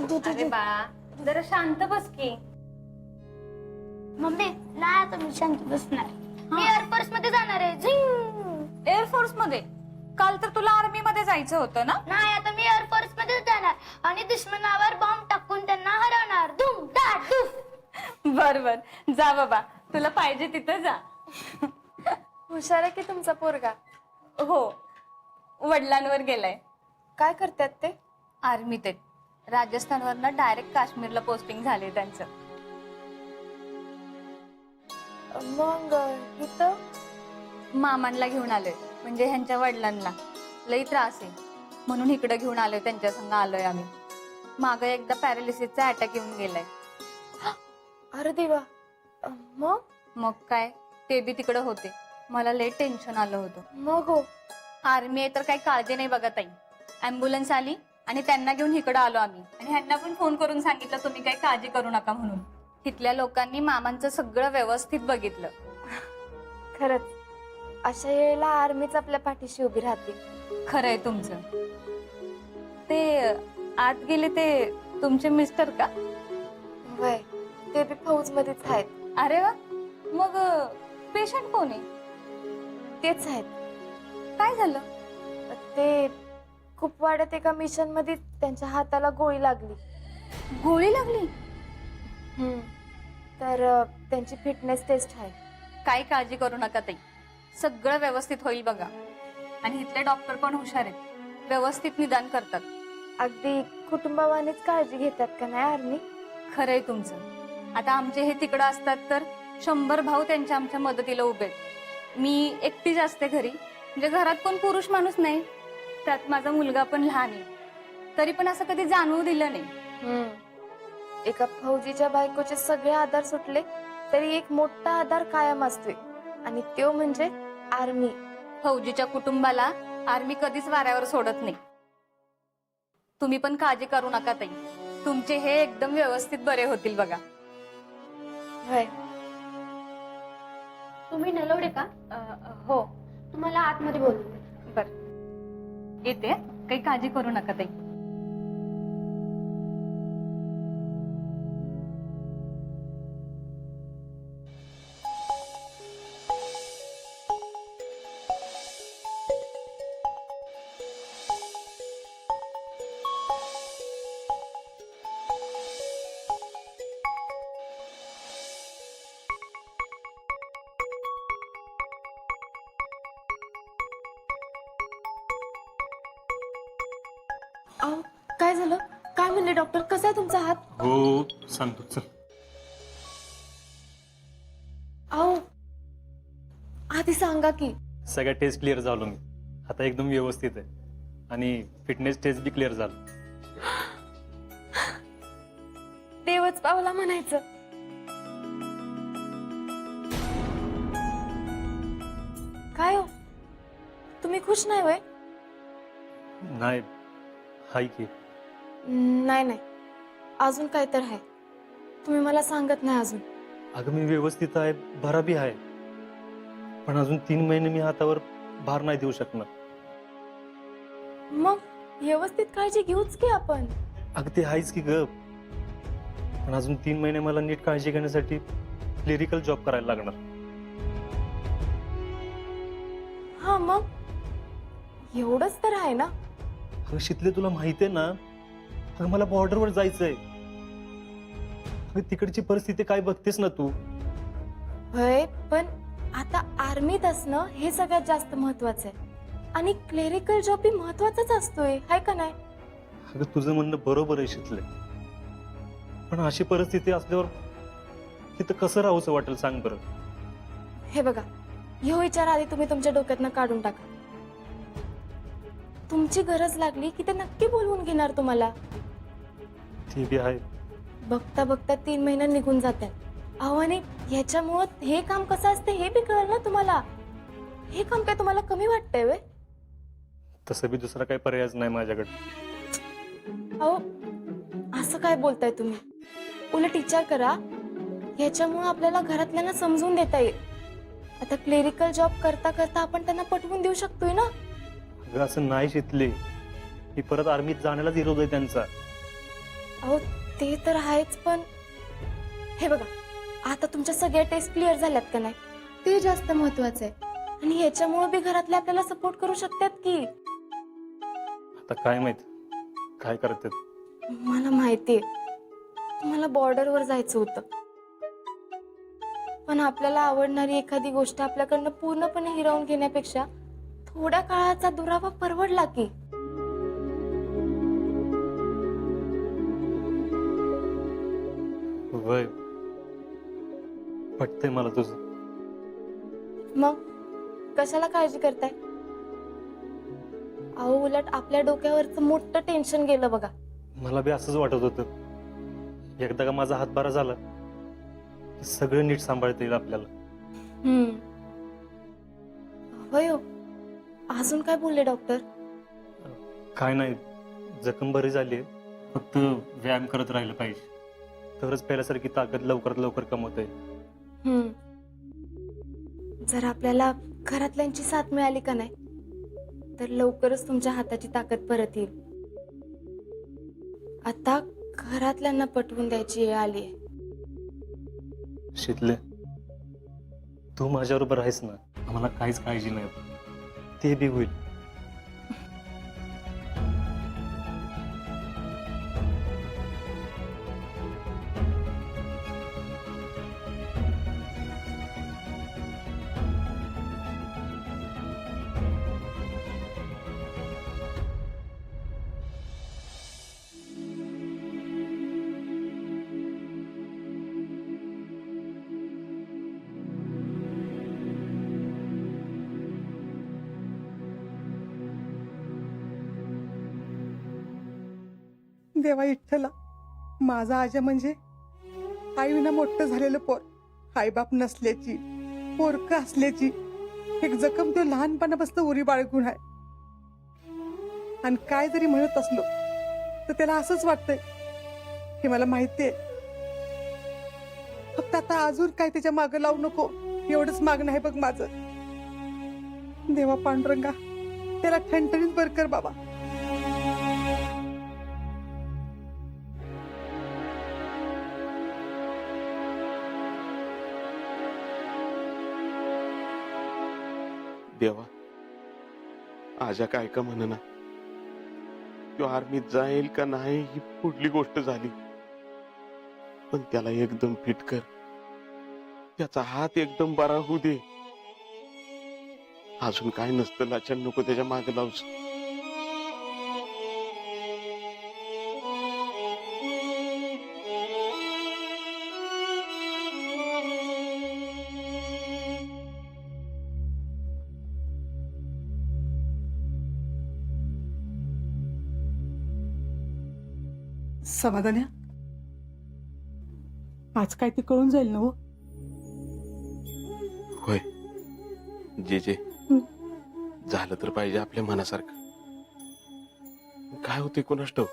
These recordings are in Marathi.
अरे बाळा जरा शांत बस की. मम्मी नाही आता मी शांत बसणार. मी एअरफोर्स मध्ये जाणार आहे. झिंग. एअरफोर्स मध्ये? काल तर तुला आर्मी मध्ये जायचं होतं ना? नाही आता मी एअरफोर्स मध्ये जाणार आणि दुश्मनावर बॉम्ब टाकून त्यांना हरवणार. धूम धाड धूम. बर बर जा बाबा, तुला पाहिजे तिथं जा. हुशार आहे की तुमचा पोरगा. हो, वडिलांवर गेलाय. काय करतात ते? आर्मीत आहेत. राजस्थानवरनं डायरेक्ट काश्मीरला पोस्टिंग झाले त्यांचं. मग इथं मामांना घेऊन आलोय, म्हणजे ह्यांच्या वडिलांना लई त्रास आहे म्हणून इकडे घेऊन आलोय, त्यांच्या संग आलोय आम्ही. माग एकदा पॅरालिसिसचा अटॅक येऊन गेलाय. अरे देवा. मग काय ते बी तिकडे होते. मला लई टेन्शन आलं होतं. मग हो, आर्मी आहे तर काही काळजी नाही बघा ताई. ॲम्ब्युलन्स आली आणि त्यांना घेऊन इकडे आलो आम्ही, आणि ह्यांना पण फोन करून सांगितलं तुम्ही काही काळजी करू नका म्हणून. तिथल्या लोकांनी मामांचं सगळं व्यवस्थित बघितलं. खरंच अशा वेळेला आर्मीच आपल्या पाठीशी उभी राहते. खरंय तुमचं. ते आत गेले ते तुमचे मिस्टर का? वय ते बी फौज मध्येच आहेत. अरे वा. मग पेशंट कोण आहे? तेच आहेत. काय झालं? ते कुपवाड्यात एका मिशन मध्ये त्यांच्या हाताला गोळी लागली. गोळी लागली? तर त्यांची फिटनेस टेस्ट आहे. काही काळजी करू नका ताई, सगळं व्यवस्थित होईल बघा. आणि इथले डॉक्टर पण हुशार आहेत, व्यवस्थित निदान करतात. अगदी कुटुंबावानीच काळजी घेतात का नाही आर्मी? खरंय तुमचं. आता आमचे हे तिकडं असतात तर 100 भाऊ त्यांच्या आमच्या मदतीला उभे आहेत. मी एकटीच असते घरी, म्हणजे घरात कोण पुरुष माणूस नाही, त्यात माझा मुलगा पण लहान आहे, तरी पण असं कधी जाणवू दिलं नाही. एका फौजीच्या बायकोचे सगळे आधार सुटले तरी एक मोठा आधार कायम असतोय, आणि तो म्हणजे आर्मी. फौजीच्या कुटुंबाला आर्मी कधीच वाऱ्यावर सोडत नाही. तुम्ही पण काळजी करू नका ताई, तुमचे हे एकदम व्यवस्थित बरे होतील बघा. होय. तुम्ही नलवडे का? हो. तुम्हाला आतमध्ये बोलू. बर येते, काही काळजी करू नका ताई. अहो काय झालं? काय म्हणले डॉक्टर? कसा आहे तुमचा हात? हो सांगतो चल. अहो आधी सांगा की. सगळ्या टेस्ट क्लिअर झालो मी, आता एकदम व्यवस्थित आहे, आणि फिटनेस टेस्ट बी क्लिअर झालं. देवच पावला म्हणायचं. काय हो, तुम्ही खुश नाही होय? नाही हाय की. नाही नाही, अजून काय तर आहे. तुम्ही मला सांगत नाही अजून. अगं मी व्यवस्थित आहे, बरा बी आहे, पण अजून 3 महिने मी हातावर भार नाही देऊ शकणार. मग व्यवस्थित काळजी घेऊच की आपण. अगं ते आहेच की ग, पण अजून 3 महिने मला नीट काळजी घेण्यासाठी क्लिरिकल जॉब करायला लागणार. हा मग एवढंच तर आहे ना. अगं शितले तुला माहिती आहे ना, अगं मला बॉर्डरवर जायचंय. अगं तिकडची परिस्थिती काय बघतेस ना तू. होय, पण आता आर्मीत असणं हे सगळ्यात जास्त महत्वाचं आहे, आणि क्लेरिकल जॉब ही महत्वाचाच असतोय, हाय का नाही? अगं तुझं म्हणणं बरोबर आहे शितले, पण अशी परिस्थिती असल्यावर तिथं कसं राहूचं वाटेल सांग बरं. हे बघा, ह्यो विचार आधी तुम्ही तुमच्या डोक्यातनं काढून टाका. तुमची गरज लागली की ते नक्की बोलवून घेणार तुम्हाला. ते बी आहे. बघता बघता 3 महिने निघून जातात. अहो, आणि ह्याच्यामुळं हे काम कसं असते हे बी कळलं ना तुम्हाला. हे काम काय तुम्हाला कमी वाटतंय वे? तसं बी दुसरा काही पर्यायच नाही माझ्याकडे. अहो असं काय बोलताय तुम्ही? उलट विचार करा, ह्याच्यामुळं आपल्याला घरातल्यांना समजून देता येईल. आता क्लेरिकल जॉब करता करता आपण त्यांना पटवून देऊ शकतोय ना. अगं असं नाही शितले, मी परत आर्मीत जाण्यालाच विरोध आहे त्यांचा. अहो ते तर आहेच, पण हे बघा, आता तुमच्या सगळ्या टेस्ट क्लिअर झाल्यात का नाही, ते जास्त महत्वाचं आहे. आणि ह्याच्यामुळे बी घरातले आपल्याला सपोर्ट करू शकतात की. आता काय माहित काय करतात. मला माहितीये तुम्हाला बॉर्डरवर जायचं होतं, पण आपल्याला आवडणारी एखादी गोष्ट आपल्याकडनं पूर्णपणे हिरावून घेण्यापेक्षा थोड्या काळाचा दुरावा परवडला की. वय पटतंय मला तुझं. मग कशाला काळजी करताय? अहो उलट आपल्या डोक्यावरचं मोठं टेन्शन गेलं बघा. मला बी असंच वाटत होतं, एकदा का माझा हात बरा झाला की सगळं नीट सांभाळता येईल आपल्याला. होय हो. अजून काय बोलले डॉक्टर? काय नाही, जखम बरी झाली, फक्त व्यायाम करत राहिलं पाहिजे, तरच पहिल्यासारखी ताकद लवकरात लवकर कमवता येईल. जर आपल्याला घरातल्यांची साथ मिळाली का नाही, तर लवकरच तुमच्या हाताची ताकद परत येईल. आता घरातल्यांना पटवून द्यायची वेळ आली आहे. शितले, तू माझ्याबरोबर आहेस ना, आम्हाला काहीच काळजी नाही, ते बी होईल. देवा विठ्ठला, माझा आजा म्हणजे आईविना मोठं झालेलं पोर, आईबाप नसल्याची, पोरकं असल्याची एक जखम तो लहानपणापासून उरी बाळगून आहे. आणि काय जरी म्हणत असलो तर त्याला असंच वाटतंय हे मला माहितीये, फक्त आता अजून काय त्याच्या मागं लावू नको एवढंच मागणं आहे बघ माझं. देवा पांडुरंगा, त्याला ठणठणीत बरं कर बाबा. देवा, आजा काय का म्हणना, तो आर्मीत जाईल का नाही ही पुढली गोष्ट झाली, पण त्याला एकदम फिट कर, त्याचा हात एकदम बरा होऊ दे. अजून काय नसतं लाचन नको त्याच्या मागे लावूच. समाधान्या, आज काय ते कळून जाईल ना हो. होय जे जे झालं तर पाहिजे आपल्या मनासारखं. काय होते कोणास ठाऊक,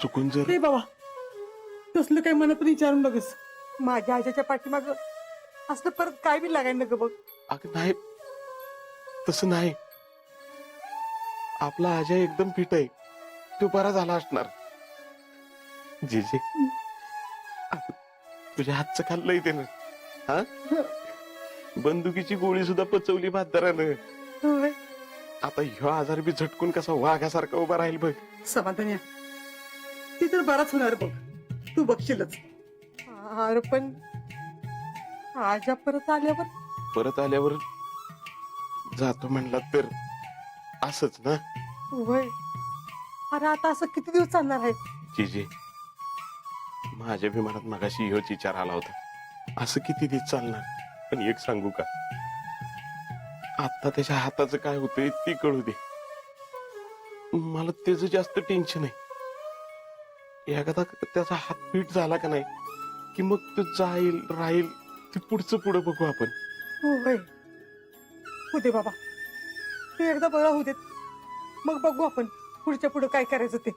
चुकून जर रे बाबा, तसलं काही मनातून विचारून बघस. माझ्या आजाच्या पाठीमाग असलं परत काय बी लागायला नको बघ. अगं नाही, तसं नाही. आपला आजा एकदम फिट आहे, तो बरा झाला असणार. जे जे तुझ्या हातचं खाल्लंय त्यानं, हा बंदुकीची गोळी सुद्धा पचवली म्हातारानं. होय. आता ह्यो आजार बी झटकून कसा वाघासारखा उभा राहील बघ. समाधान्या, ती तर बराच होणार बघ, तू बघशीलच. अरे पण आजा परत आल्यावर जातो म्हणला तर असंच ना. होय. अरे आता असं किती दिवस चालणार आहे? जीजे, माझ्या बी मनात मगाशी ह्योच विचार आला होता, असं किती दिवस चालणार. पण एक सांगू का, आता त्याच्या हाताचं काय होतंय ते कळू दे, मला त्याचं जास्त टेन्शन आहे. एखादा त्याचा हात पीठ झाला का नाही की मग तो जाईल राहील, ते पुढचं पुढं बघू आपण. होय, होऊ दे बाबा, तू एकदा बरा होऊ देत, मग बघू आपण पुढच्या पुढं काय करायचं ते.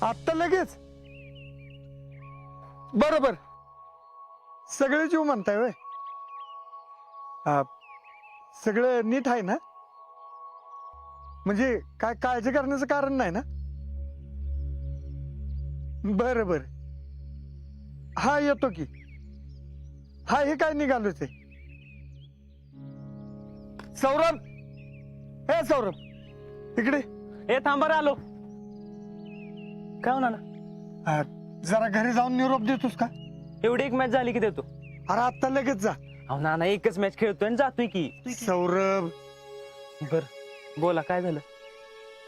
आत्ता लगेच? बरोबर, सगळे जीव म्हणताय वय. सगळं नीट आहे ना? म्हणजे काय काळजी करण्याचं कारण नाही ना? बरं बरं, हा येतो की. हा हे काय निघालो ते? सौरभ, हे सौरभ इकडे. ए थांबा रे, आलो. काय होणार ना? जरा घरी जाऊन निरोप देतोस का? एवढी एक मॅच झाली की देतो. अरे आत्ता लगेच जा. अहो नाना, एकच मॅच खेळतोय आणि जातोय की. सौरभ, बर बोला, काय झालं?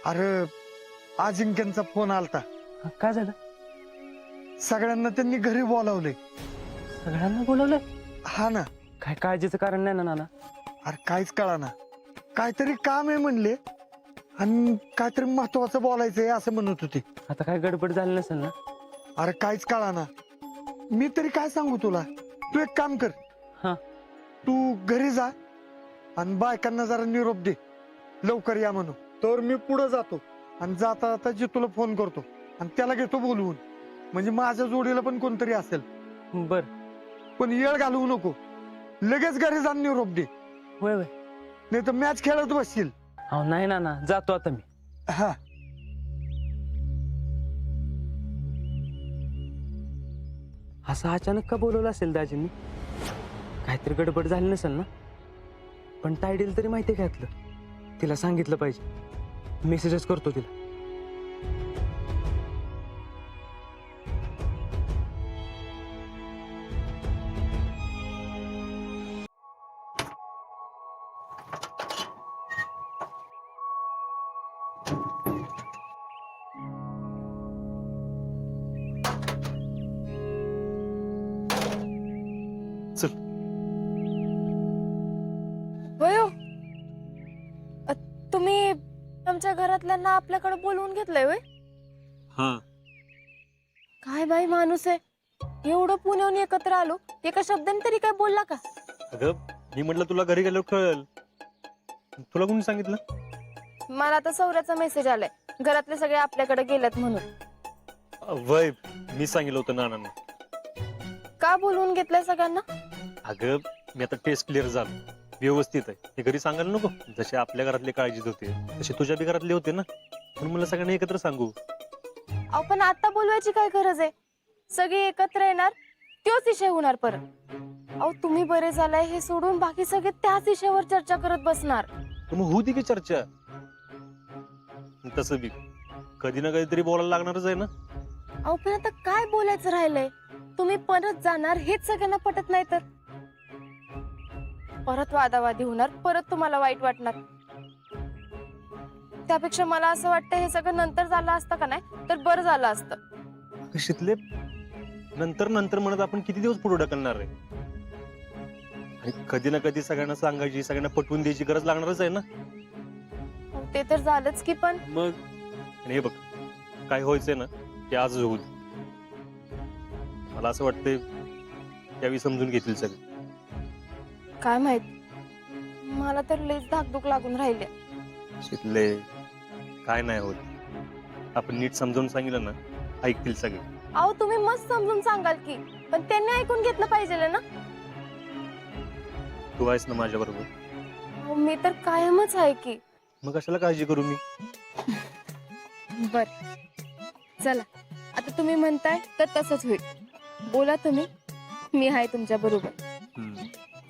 अरे अजिंक्यांचा फोन आलता. हा, काय झालं? सगळ्यांना त्यांनी घरी बोलावले. सगळ्यांना बोलवलंय? हा ना. काय काळजीचं कारण नाही ना नाना? अरे काहीच कळाना. काहीतरी काम आहे म्हणले आणि काहीतरी महत्वाचं बोलायचंय असं म्हणत होते. आता काय गडबड झाली नसेल ना? अरे काहीच कळाना. मी तरी काय सांगू तुला, तू एक काम कर. हा. तू घरी जा आणि बायकांना जरा निरोप दे, लवकर या म्हणून. तर मी पुढे जातो आणि जाता जाता जे तुला फोन करतो आणि त्याला घेतो बोलवून. म्हणजे माझ्या जोडीला पण कोणतरी असेल. बर. पण येळ घालवू नको, लगेच घरी जाऊन निरोप दे, होय होय. नाही तर मॅच खेळत बसशील. अहो नाही नाना, जातो आता मी. हा. असं अचानक का बोलवलं असेल दाजींनी? काहीतरी गडबड झाली नसेल ना? पण टायडील तरी माहिती घातलं, तिला सांगितलं पाहिजे. मेसेजेस करतो तिला. चल. होय हो. तुम्ही आमच्या घरातल्यांना आपल्याकडे बोलवून घेतलंय होय? हा. काय बाई माणूस आहे, एवढं पुण्याहून एकत्र आलो, एका शब्दाने तरी काय बोलला का? अगं मी म्हटलं तुला घरी गेल्यावर कळल. तुला कोणी सांगितलं? मला आता सौऱ्याचा मेसेज आलाय, घरातले सगळे आपल्याकडे गेलेत म्हणून. वय मी सांगितलं होतं नानांना. का बोलवून घेतलंय सगळ्यांना? अगं मी आता टेस्ट क्लिअर झालो, व्यवस्थित आहे. हे घरी सांगायला नको. जसे आपल्या घरातले काळजीत होते तसे तुझ्या बी घरातले होते ना, म्हणून मला सगळ्यांना एकत्र सांगू. अहो पण आता बोलवायची काय गरज आहे? सगळे एकत्र येणार, तोच विषय होणार परत. अहो तुम्ही बरे झालाय हे सोडून बाकी सगळे त्याच विषयावर चर्चा करत बसणार. तर मग होती की चर्चा. तसं बी कधी ना कधीतरी बोलायला लागणारच आहे ना. अहो पण आता काय बोलायचं राहिलंय? तुम्ही परत जाणार हेच सगळ्यांना पटत नाही तर परत वादावादी होणार, परत तुम्हाला वाईट वाटणार. त्यापेक्षा मला असं वाटतं हे सगळं नंतर झालं असतं का नाही तर बरं झालं असतं. शितले, नंतर नंतर म्हणत आपण किती दिवस पुढे ढकलणार आहे? आणि कधी ना कधी सगळ्यांना सांगायची, सगळ्यांना पटवून द्यायची गरज लागणारच आहे ना. अहो, ते तर झालंच की, पण मग आणि हे बघ, काय व्हायचंय ना ते आज होऊ दे. मला असं वाटतंय त्यावेळी समजून घेतील सगळे. काय माहित, मला तर लईच धाकधूक लागून राहिले. शिकले काय नाही होत. आपण नीट समजावून सांगितलं ना, ऐकतील सगळे. अहो तुम्ही मस्त समजून सांगाल की, पण त्यांनी ऐकून घेतलं पाहिजे ना. तू आहेस ना माझ्या बरोबर. अहो, मी तर कायमच आहे की. मग कशाला काळजी करू मी? बर चला, आता तुम्ही म्हणताय तर तसंच होईल. बोला तुम्ही, मी आहे तुमच्या बरोबर.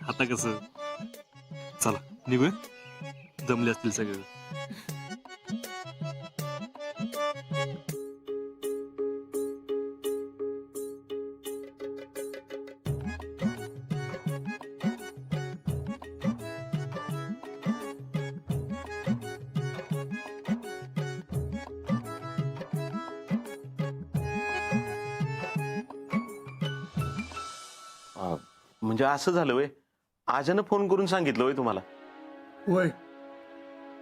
आता कसं, चला निघूया, जमले असतील सगळे. म्हणजे असं झालं वय? आजानं फोन करून सांगितलं वय तुम्हाला? वय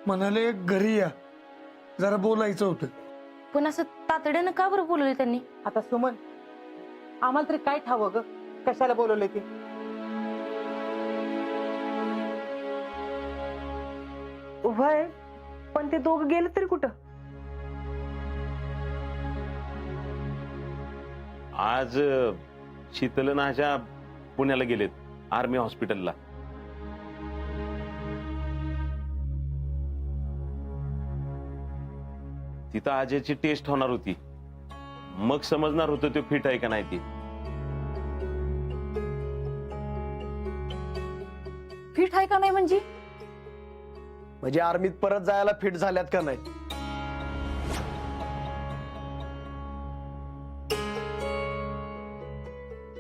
म्हणाले घरी या, जरा बोलायचं होतं. पण असं तातडीनं का बरं बोलवले त्यांनी? आता सुमन, आम्हाला तरी काय ठावं ग, कशाला बोलवले ते? वय पण ते दोघं गेले तरी कुठं? आज शीतल नाच्या पुण्याला गेलेत, आर्मी हॉस्पिटलला. तिथं अजयची टेस्ट होणार होती, मग समजणार होतं तो फिट आहे का नाही ती. फिट आहे का नाही म्हणजे? म्हणजे आर्मीत परत जायला फिट झाल्यात का नाही?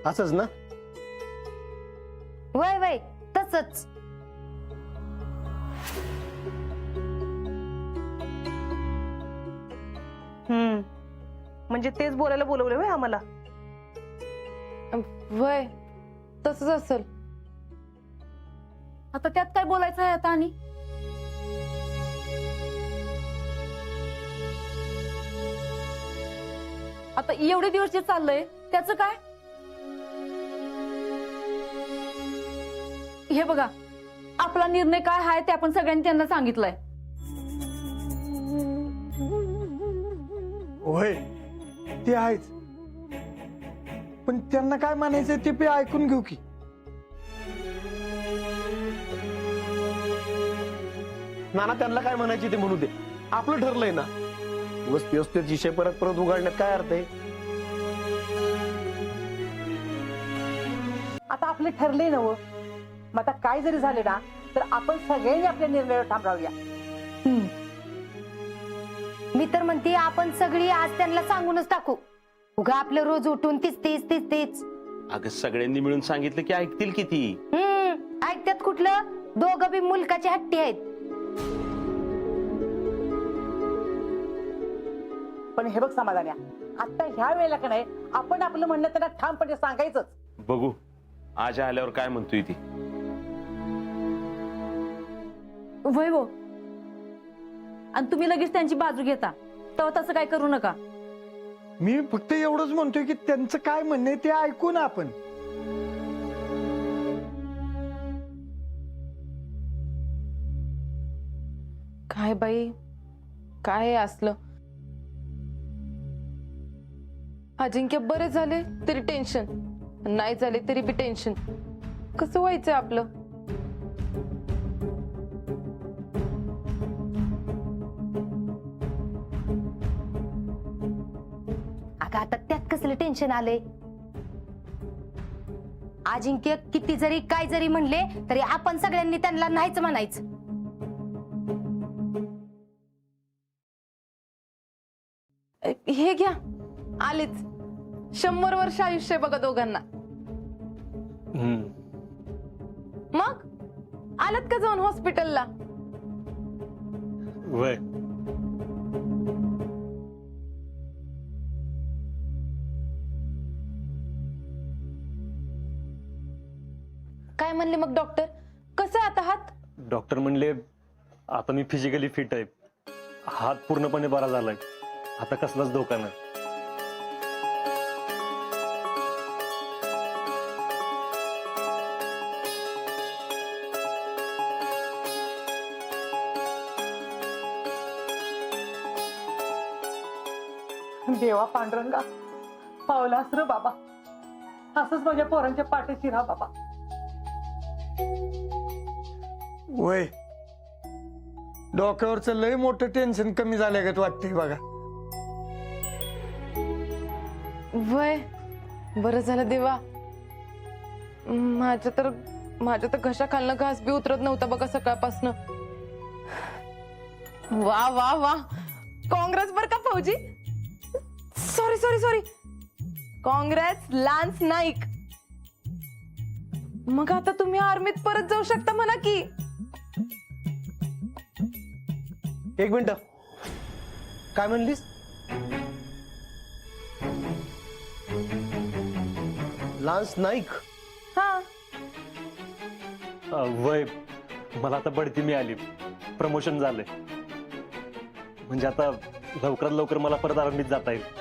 असंच ना? वय वय तसच. म्हणजे तेच बोलायला बोलवले होय आम्हाला? वय तसंच असेल. आता त्यात काय बोलायचं आहे आता? आणि आता एवढे दिवस जे चाललंय त्याचं काय? हे बघा, आपला निर्णय काय आहे ते आपण सगळ्यांनी त्यांना सांगितलंय. होय ते आहेच, पण त्यांना काय म्हणायचंय ते बी ऐकून घेऊ की. नाना त्यांना काय म्हणायचे ते म्हणू दे, आपलं ठरलंय ना. दिवस विषय परत परत उघडण्यात काय अर्थ आहे? आता आपले ठरले नव, मग आता काय जरी झाले ना तर आपण सगळ्यांनी आपल्या निर्णयावर ठाम राहूया. मी तर म्हणते आपण सगळी आज त्यांना सांगूनच टाकू. उगा आपलं रोज उठून तीच. अगं सगळ्यांनी मिळून सांगितलं की ऐकतील किती. ऐकत्यात कुठलं? दोघं बी मुलकाचे हट्टी आहेत. पण हे बघ समाधान्या, आता ह्या वेळेला का नाही आपण आपलं म्हणणं त्यांना ठामपणे सांगायचंच. बघू आज आल्यावर काय म्हणतोय ती. वैभव, आणि तुम्ही लगेच त्यांची बाजू घेता, तेव्हा तसं काय करू नका. मी फक्त एवढंच म्हणतोय की त्यांचं काय म्हणणं आहे ते ऐकू ना आपण. काय बाई, काय असलं. अजिंक्य बरे झाले तरी टेन्शन, नाही झाले तरी बी टेन्शन. कसं व्हायचं आपलं? अगं आता त्यात कसलं टेन्शन आले? अजिंक्य किती जरी काय जरी म्हणले तरी आपण सगळ्यांनी त्यांना नाहीच म्हणायचं. हे घ्या, आलेच. 100 वर्ष आयुष्य आहे बघा दोघांना. मग आलात का जाऊन हॉस्पिटलला? वय काय म्हणले मग डॉक्टर? कसं आहे आता हात? डॉक्टर म्हणले आता मी फिजिकली फिट आहे, हात पूर्णपणे बरा झालाय, आता कसलाच धोका नाही. देवा पांडुरंगा, पावलास र बाबा, असंच माझ्या पोरांच्या पाठीशी राहा बाबा. वय डोक्यावरचं लय मोठं टेन्शन कमी झालं का वाटतंय बघा. वय बरं झालं देवा. माझ्या तर घशा खालनं घास बी उतरत नव्हता बघा सकाळपासनं. वा वा वा, काँग्रेस बर का फौजी. Sorry Congress lance naik. मग आता तुम्ही आर्मीत परत जाऊ शकता म्हणा की. एक मिनिट, काय म्हणलीस? लान्स नाईक? हा, वय मला आता बढती मिळाली, प्रमोशन झालंय, म्हणजे आता लवकरात लवकर मला परत आर्मीत जाता येईल.